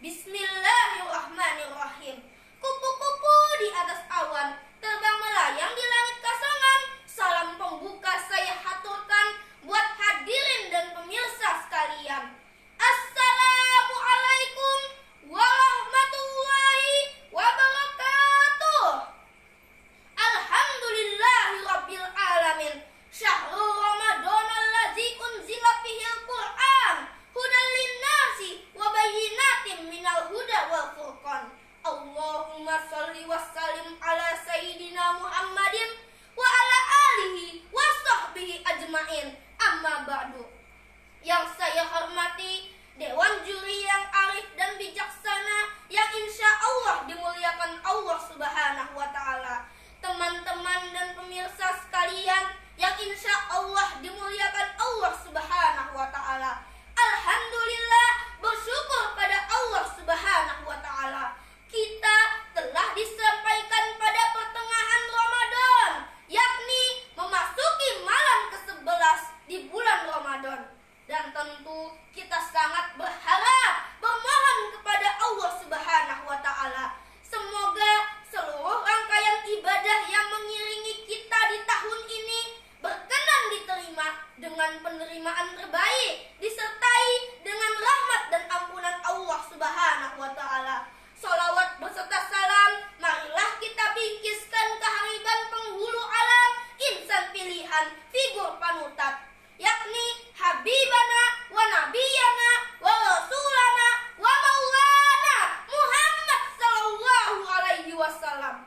Bismillahirrahmanirrahim. Kupu-kupu di atas awan, terbang melayang di langit kasongan. Salam pembuka saya haturkan buat hadirin dan pemirsa sekalian. Assalamualaikum warahmatullahi wabarakatuh. Alhamdulillahirabbil alamin. Syahrul Ramadan allazi unzila fihil Qur'an hudan linnasi wa bayyinatin minal huda wal furqan. Allahumma shalli wa sallim ala sayyidina Muhammadin wa ala alihi wa sahbihi ajmain. Amma ba'du. Yang saya hormati Dewan Juri yang arif dan bijaksana, yang insya Allah dimuliakan Allah Subhanahu wa ta'ala. Teman-teman dan pemirsa sekalian yang insya Allah dimuliakan Allah Subhanahu wa ta'ala. Alhamdulillah, bersyukur pada Allah Subhanahu wa ta'ala, kita telah disampaikan pada pertengahan Ramadan, yakni memasuki malam ke-11 di bulan Ramadan. Dan tentu kita sangat berharap, bermohon kepada Allah Subhanahu wa ta'ala, semoga seluruh rangkaian ibadah yang mengiringi kita di tahun ini berkenan diterima dengan penerimaan terbaik, disertai dengan rahmat dan ampunan Allah Subhanahu wa ta'ala. Sholawat beserta salam marilah kita bingkiskan kehariban penghulu alam, insan pilihan, figur panutan, yakni Habibana wa Nabiyana wa Rasulana wa Maulana Muhammad sallallahu alaihi wasallam.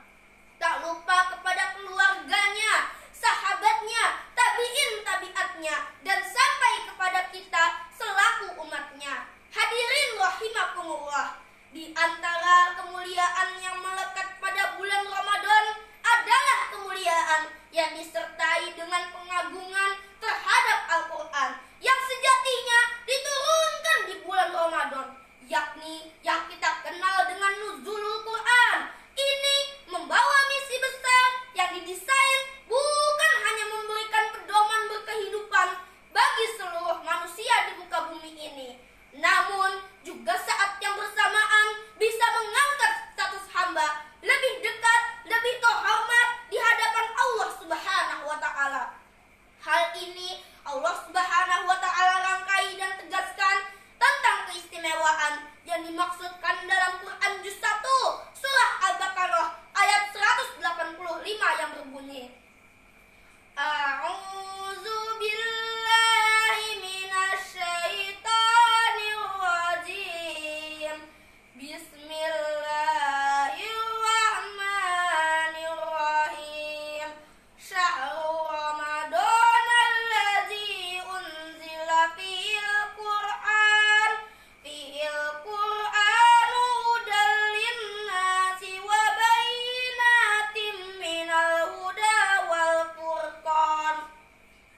Tak lupa kepada keluarganya, sahabatnya, tabi'in tabi'atnya, dan sampai kepada kita selaku umatnya. Hadirin rahimakumullah, di antara kemuliaan yang melekat pada bulan Ramadan adalah kemuliaan yang disertai dengan pengagungan terhadap Al-Quran yang sejatinya diturunkan di bulan Ramadan, yakni yang kita kenal dengan Nuzulul Quran. Ini membawa misi besar yang didesain bukan hanya memberikan pedoman berkehidupan bagi seluruh manusia di muka bumi ini, namun juga saat yang bersamaan bisa mengangkat status hamba lebih dekat, lebih terhormat di hadapan Allah Subhanahu wa ta'ala. Hal ini Allah Subhanahu wa ta'ala rangkai dan tegaskan tentang keistimewaan yang dimaksudkan dalam Quran juz 1 surah Al-Baqarah ayat 185 yang berbunyi, A'udzu billahi minasyaitonir rajim. Bismillahirrahmanirrahim. Syahrul Ramadan allazi unzila fihil Qur'an hudan linnasi wa bayyinatin minal huda wal furqan.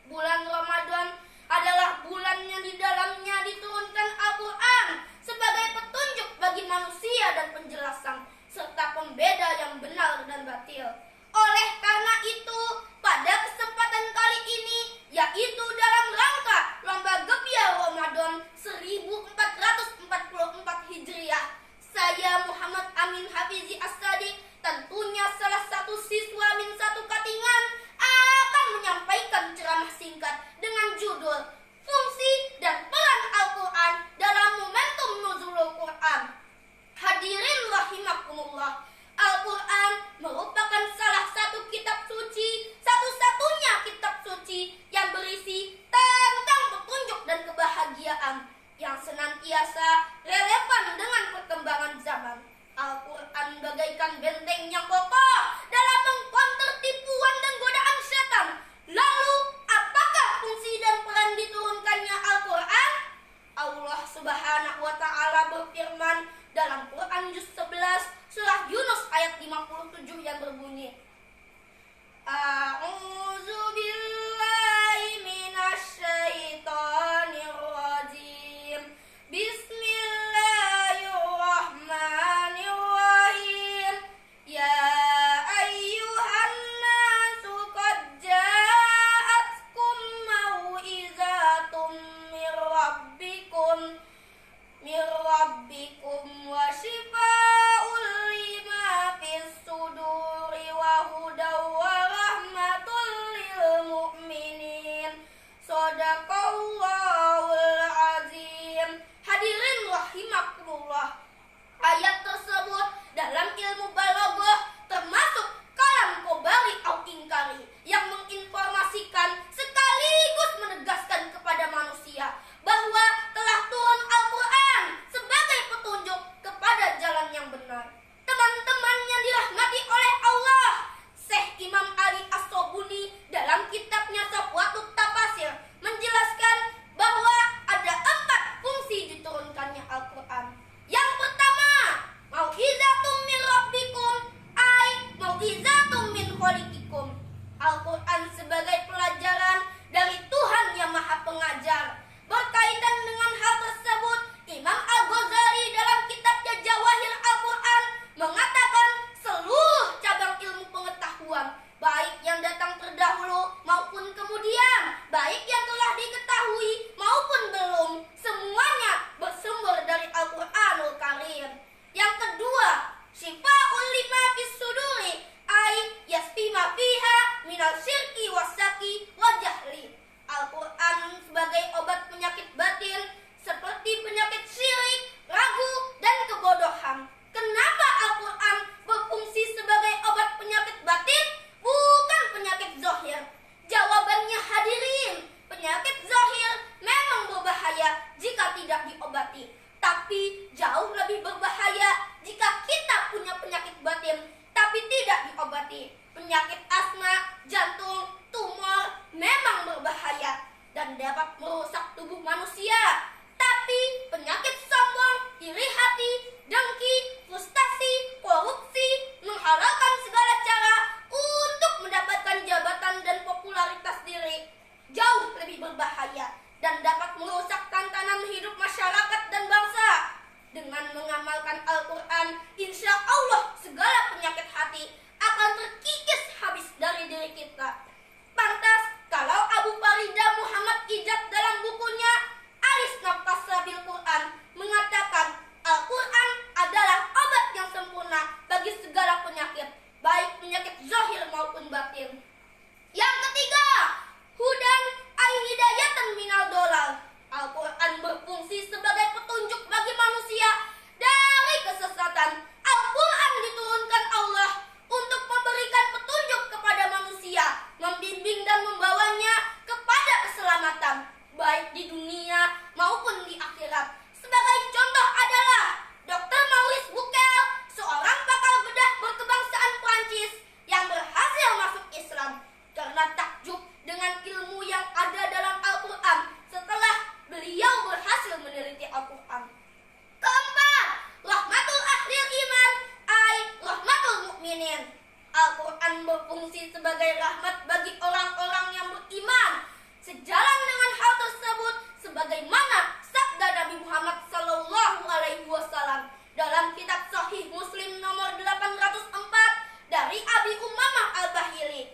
Bulan Ramadan adalah bulan yang di dalamnya diturunkan Al-Quran sebagai petunjuk bagi manusia dan penjelasan serta pembeda yang benar dan batil. Oleh karena itu, pada kesempatan kali ini, yaitu dalam rangka Lomba Gebiar Ramadan 1444 Hijriah, saya Muhammad Amin Hafizi As-Sadiq, tentunya salah satu siswa Min 1 Katingan, akan menyampaikan ceramah singkat dengan judul Fungsi dan Peran Al-Quran dalam Momentum Nuzulul Quran. Hadirin rahimakumullah, Al-Quran merupakan salah satu kitab suci, satu-satunya kitab suci yang berisi tentang petunjuk dan kebahagiaan yang senantiasa relevan dengan perkembangan zaman. Al-Quran bagaikan benteng yang kokoh dalam mengkonter tipuan dan godaan setan. Lalu, apakah fungsi dan peran diturunkannya Al-Quran? Allah Subhanahu wa ta'ala berfirman dalam Quran juz 11 surah Yunus ayat 57 yang berbunyi, A'udzu billahi minasyaitonir rajim. Bismillahirrahmanirrahim. Ya ayyuhan nasu qad ja'atkum mau'izatum mir rabbikum rahimakumullah. Ayat tersebut dalam ilmu balaghah termasuk kalam kobari au ingkari yang menginformasikan sekaligus menegaskan kepada manusia bahwa telah turun Al-Quran sebagai petunjuk kepada jalan yang benar. Teman-teman yang dirahmati oleh Allah, Syekh Imam Ali As-Sobuni dalam kitabnya Safwatut Tafasir menjelaskan bahwa ada 4 fungsi diturunkannya Al-Quran. Yang pertama, mau'izatum min rabbikum ay mau'izatum min khaliqikum. Al-Quran sebagai pelajaran dari Tuhan yang Maha Pengajar. Berkaitan dengan hal tersebut, Imam Al-Ghazali dalam kitabnya Jawahir Al-Quran mengatakan seluruh cabang ilmu pengetahuan, baik yang datang terdahulu maupun kemudian, baik yang telah diketahui maupun belum, semuanya bersumber dari Al-Quranul Karim. Yang kedua, syifa'ul lima fis suduri ay yasfi ma fiha minal syirki wasyaki wa jahli. Al-Quran sebagai obat penyakit batin seperti penyakit syirik, ragu, dan kebodohan. Kenapa Al-Quran berfungsi sebagai obat penyakit batin, bukan penyakit zahir? Jawabannya hadirin, penyakit zahir memang berbahaya jika tidak diobati, tapi jauh lebih berbahaya jika kita punya penyakit batin tapi tidak diobati. Penyakit asma, jantung, tumor memang berbahaya dan dapat merusak tubuh manusia. Tapi penyakit sombong, iri hati, dengki, frustasi, korupsi, menghalalkan segala cara untuk mendapatkan jabatan dan popularitas diri jauh lebih berbahaya dan dapat merusak tatanan hidup masyarakat dan bangsa. Dengan mengamalkan Al-Quran, insya Allah segala penyakit hati akan terkikis habis dari diri kita. Pantas kalau Abu Farida Muhammad Ijad dalam bukunya Alis Nafas Sabil Quran mengatakan Al-Quran adalah obat yang sempurna bagi segala penyakit, baik penyakit zahir maupun batin. Yang ketiga, hudan ay hidayatan minal dolal. Al-Quran berfungsi sebagai petunjuk bagi manusia dari kesesatan. Al-Quran diturunkan Allah untuk memberikan petunjuk kepada manusia, membimbing dan membawanya kepada keselamatan, baik di dunia maupun di akhirat. Sebagai contoh adalah Dr. Maurice Bucaille, seorang pakar bedah berkebangsaan Prancis yang berhasil masuk Islam karena takjub dengan ilmu yang ada dalam Al-Quran setelah beliau berhasil meneliti Al-Quran. Keempat, rahmatul ahlil iman ay rahmatul mukminin. Al-Quran berfungsi sebagai rahmat bagi orang-orang yang beriman. Sejalan dengan hal tersebut, sebagaimana sabda Nabi Muhammad SAW dalam kitab Sahih Muslim nomor 804 dari Abi Umamah Al-Bahili.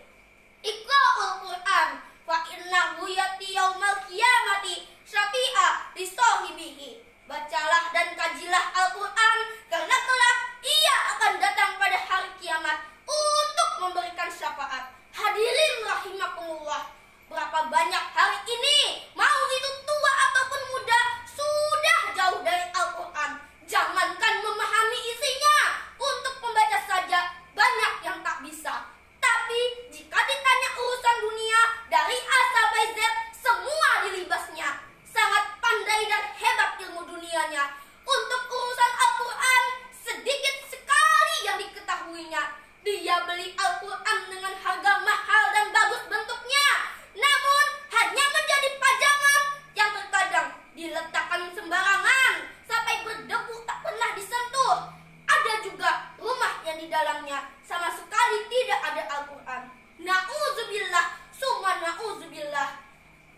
Iqra'ul Quran fa innahu yati yaumal qiyamati syafi'a li sahibihi. Bacalah dan kajilah Al-Quran karena kelak ia akan datang pada hari kiamat untuk memberikan syafaat. Hadirin rahimakumullah, berapa banyak hari ini, mau itu tua ataupun muda, sudah jauh dari Al-Quran. Jangankan memahami isinya, untuk membaca saja banyak yang tak bisa. Tapi jika ditanya urusan dunia dari A sampai Z, semua dilibasnya. Sangat pandai dan hebat ilmu dunianya. Untuk urusan Al-Quran, sedikit sekali yang diketahuinya. Dia beli Al-Quran dengan harga mahal dan bagus bentuknya, namun hanya menjadi pajangan yang terkadang diletakkan sembarangan sampai berdebu tak pernah disentuh. Ada juga rumah yang di dalamnya sama sekali tidak ada Al-Quran. Na'udzubillah, summa na'udzubillah.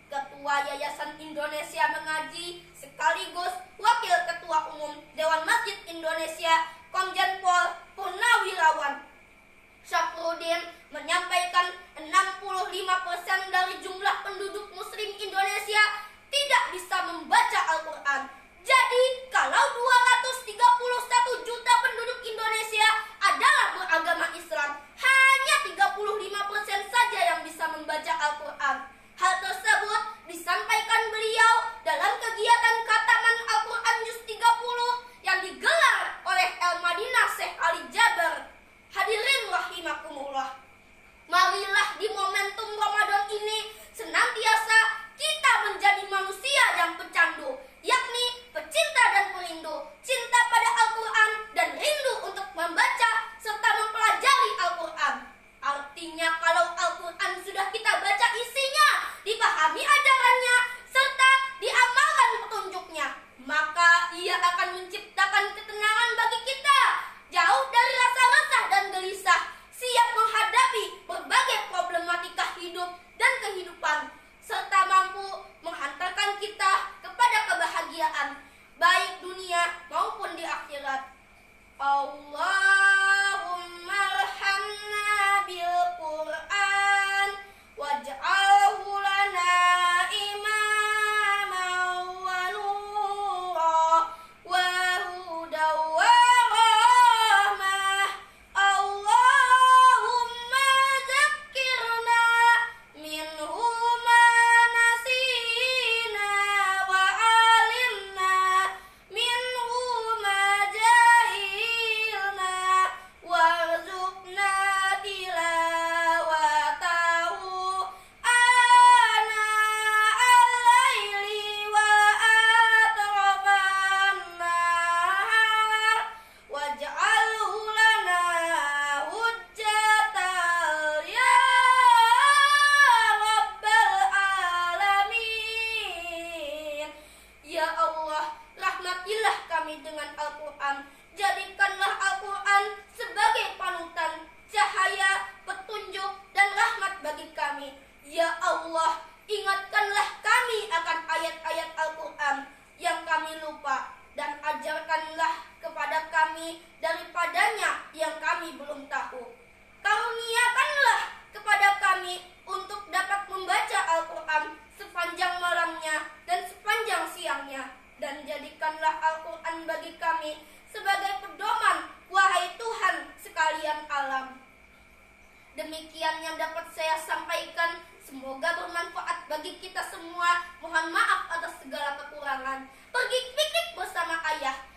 Ketua Yayasan Indonesia Mengaji sekaligus Wakil Ketua Umum Dewan Masjid Indonesia Komjen Pol Purnawirawan Syafruddin menyampaikan 65% dari jumlah penduduk muslim Indonesia tidak bisa membaca Al-Quran. Jadi kalau 231 juta penduduk Indonesia adalah beragama Islam, hanya 35% saja yang bisa membaca Al-Quran. Hal tersebut disampaikan beliau dalam kegiatan Khataman Al-Quran Juz 30 ajarkanlah kepada kami daripadanya yang kami belum tahu. Karuniakanlah kepada kami untuk dapat membaca Al-Quran sepanjang malamnya dan sepanjang siangnya, dan jadikanlah Al-Quran bagi kami sebagai pedoman, wahai Tuhan sekalian alam. Demikian yang dapat saya sampaikan. Semoga bermanfaat bagi kita semua. Mohon maaf atas segala kekurangan. Pergi piknik bersama ayah.